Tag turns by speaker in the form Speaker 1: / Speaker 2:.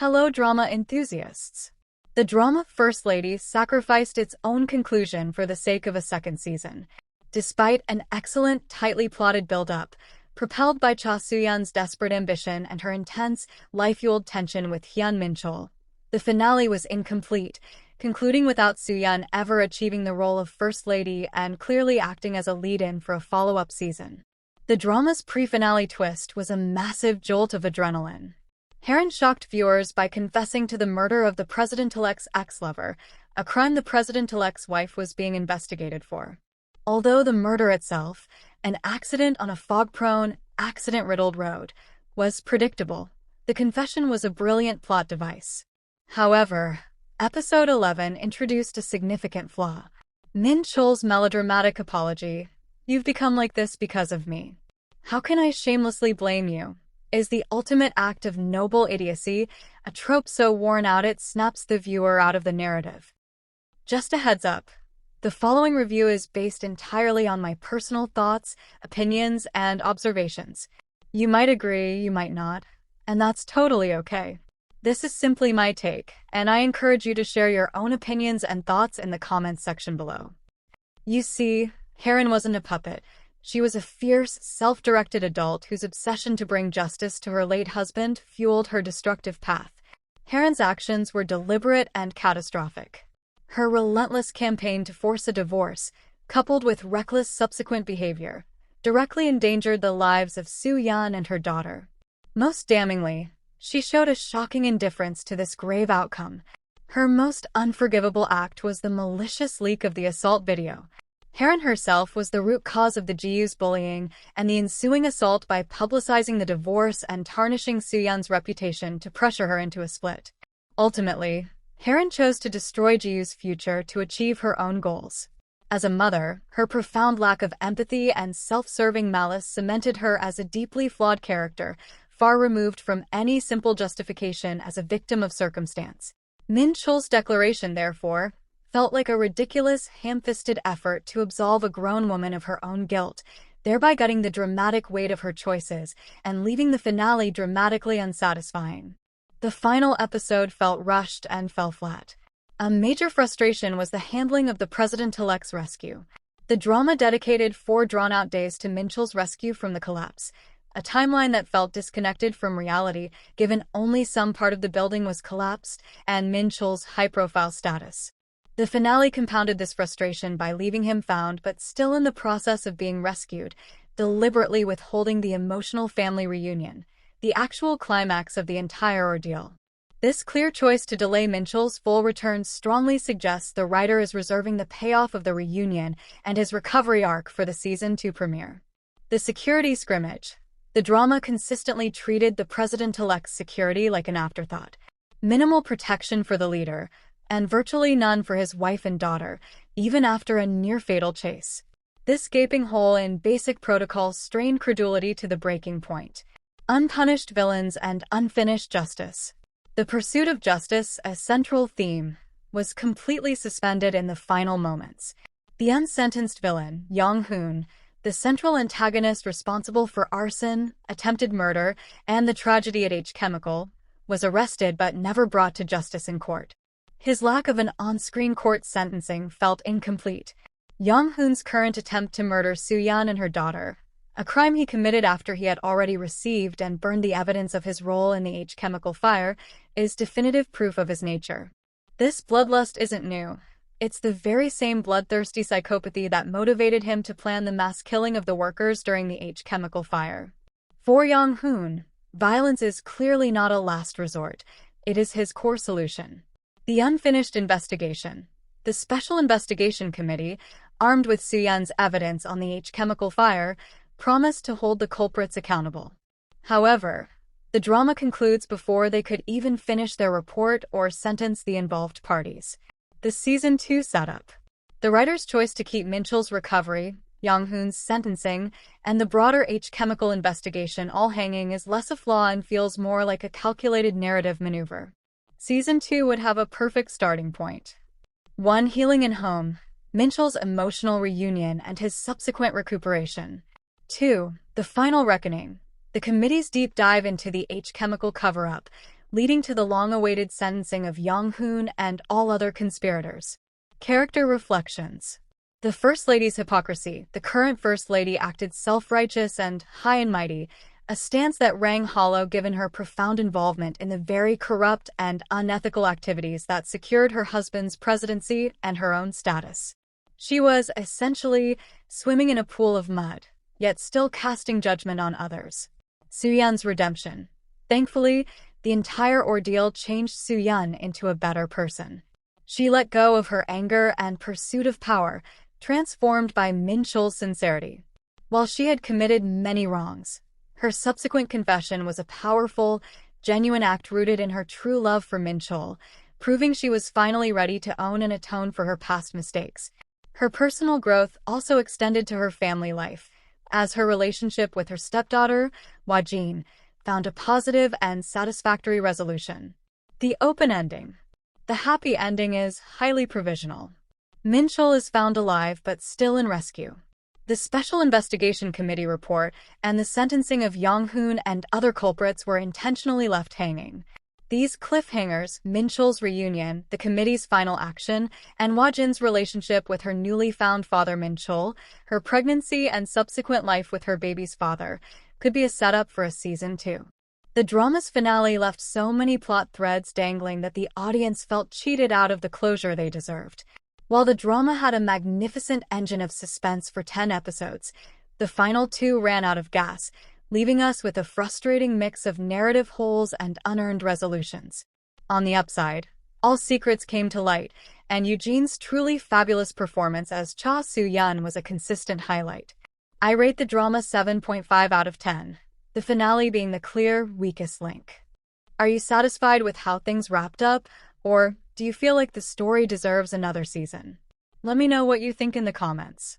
Speaker 1: Hello, drama enthusiasts. The drama First Lady sacrificed its own conclusion for the sake of a second season. Despite an excellent, tightly plotted build-up, propelled by Soo Yeon's desperate ambition and her intense, life-fueled tension with Hyun Min Chul, the finale was incomplete, concluding without Soo Yeon ever achieving the role of First Lady and clearly acting as a lead-in for a follow-up season. The drama's pre-finale twist was a massive jolt of adrenaline. Hyun shocked viewers by confessing to the murder of the president-elect's ex-lover, a crime the president-elect's wife was being investigated for. Although the murder itself, an accident on a fog-prone, accident-riddled road, was predictable, the confession was a brilliant plot device. However, Episode 11 introduced a significant flaw. Min Chul's melodramatic apology, "You've become like this because of me. How can I shamelessly blame you?" is the ultimate act of noble idiocy, a trope so worn out it snaps the viewer out of the narrative. Just a heads up, the following review is based entirely on my personal thoughts, opinions, and observations. You might agree, you might not, and that's totally okay. This is simply my take, and I encourage you to share your own opinions and thoughts in the comments section below. You see, Hyun wasn't a puppet. She was a fierce, self-directed adult whose obsession to bring justice to her late husband fueled her destructive path. Hyun's actions were deliberate and catastrophic. Her relentless campaign to force a divorce, coupled with reckless subsequent behavior, directly endangered the lives of Soo Yeon and her daughter. Most damningly, she showed a shocking indifference to this grave outcome. Her most unforgivable act was the malicious leak of the assault video. Hyun herself was the root cause of the GU's bullying and the ensuing assault by publicizing the divorce and tarnishing Soo Yeon's reputation to pressure her into a split. Ultimately, Hyun chose to destroy GU's future to achieve her own goals. As a mother, her profound lack of empathy and self-serving malice cemented her as a deeply flawed character, far removed from any simple justification as a victim of circumstance. Min Chul's declaration, therefore, felt like a ridiculous, ham-fisted effort to absolve a grown woman of her own guilt, thereby gutting the dramatic weight of her choices and leaving the finale dramatically unsatisfying. The final episode felt rushed and fell flat. A major frustration was the handling of the president-elect's rescue. The drama dedicated 4 drawn-out days to Min Chul's rescue from the collapse, a timeline that felt disconnected from reality given only some part of the building was collapsed and Min Chul's high-profile status. The finale compounded this frustration by leaving him found but still in the process of being rescued, deliberately withholding the emotional family reunion, the actual climax of the entire ordeal. This clear choice to delay Min Chul's full return strongly suggests the writer is reserving the payoff of the reunion and his recovery arc for the Season 2 premiere. The security scrimmage. The drama consistently treated the president-elect's security like an afterthought. Minimal protection for the leader, and virtually none for his wife and daughter, even after a near-fatal chase. This gaping hole in basic protocol strained credulity to the breaking point. Unpunished villains and unfinished justice. The pursuit of justice, a central theme, was completely suspended in the final moments. The unsentenced villain, Young-hoon, the central antagonist responsible for arson, attempted murder, and the tragedy at ENG Chemical, was arrested but never brought to justice in court. His lack of an on-screen court sentencing felt incomplete. Young-hoon's current attempt to murder Soo Yeon and her daughter, a crime he committed after he had already received and burned the evidence of his role in the ENG Chemical fire, is definitive proof of his nature. This bloodlust isn't new. It's the very same bloodthirsty psychopathy that motivated him to plan the mass killing of the workers during the ENG Chemical fire. For Young-hoon, violence is clearly not a last resort. It is his core solution. The unfinished investigation. The Special Investigation Committee, armed with Soo Yeon's evidence on the ENG Chemical fire, promised to hold the culprits accountable. However, the drama concludes before they could even finish their report or sentence the involved parties. The Season 2 setup. The writer's choice to keep Min Chul's recovery, Young-hoon's sentencing, and the broader ENG Chemical investigation all hanging is less a flaw and feels more like a calculated narrative maneuver. Season 2 would have a perfect starting point. 1. Healing in home. Min Chul's emotional reunion and his subsequent recuperation. 2. The final reckoning. The committee's deep dive into the ENG Chemical cover-up, leading to the long-awaited sentencing of Young-hoon and all other conspirators. Character reflections. The First Lady's hypocrisy. The current First Lady acted self-righteous and high and mighty, a stance that rang hollow given her profound involvement in the very corrupt and unethical activities that secured her husband's presidency and her own status. She was, essentially, swimming in a pool of mud, yet still casting judgment on others. Soo Yeon's redemption. Thankfully, the entire ordeal changed Soo Yeon into a better person. She let go of her anger and pursuit of power, transformed by Min Chul's sincerity. While she had committed many wrongs, her subsequent confession was a powerful, genuine act rooted in her true love for Min Chul, proving she was finally ready to own and atone for her past mistakes. Her personal growth also extended to her family life, as her relationship with her stepdaughter, Eugene, found a positive and satisfactory resolution. The open ending. The happy ending is highly provisional. Min Chul is found alive but still in rescue. The Special Investigation Committee report and the sentencing of Young-hoon and other culprits were intentionally left hanging. These cliffhangers, Min Chul's reunion, the committee's final action, and Eugene relationship with her newly found father Min Chul, her pregnancy and subsequent life with her baby's father, could be a setup for a season 2. The drama's finale left so many plot threads dangling that the audience felt cheated out of the closure they deserved. While the drama had a magnificent engine of suspense for 10 episodes, the final 2 ran out of gas, leaving us with a frustrating mix of narrative holes and unearned resolutions. On the upside, all secrets came to light, and Eugene's truly fabulous performance as Cha Soo-yeon was a consistent highlight. I rate the drama 7.5 out of 10, the finale being the clear, weakest link. Are you satisfied with how things wrapped up, or do you feel like the story deserves another season? Let me know what you think in the comments.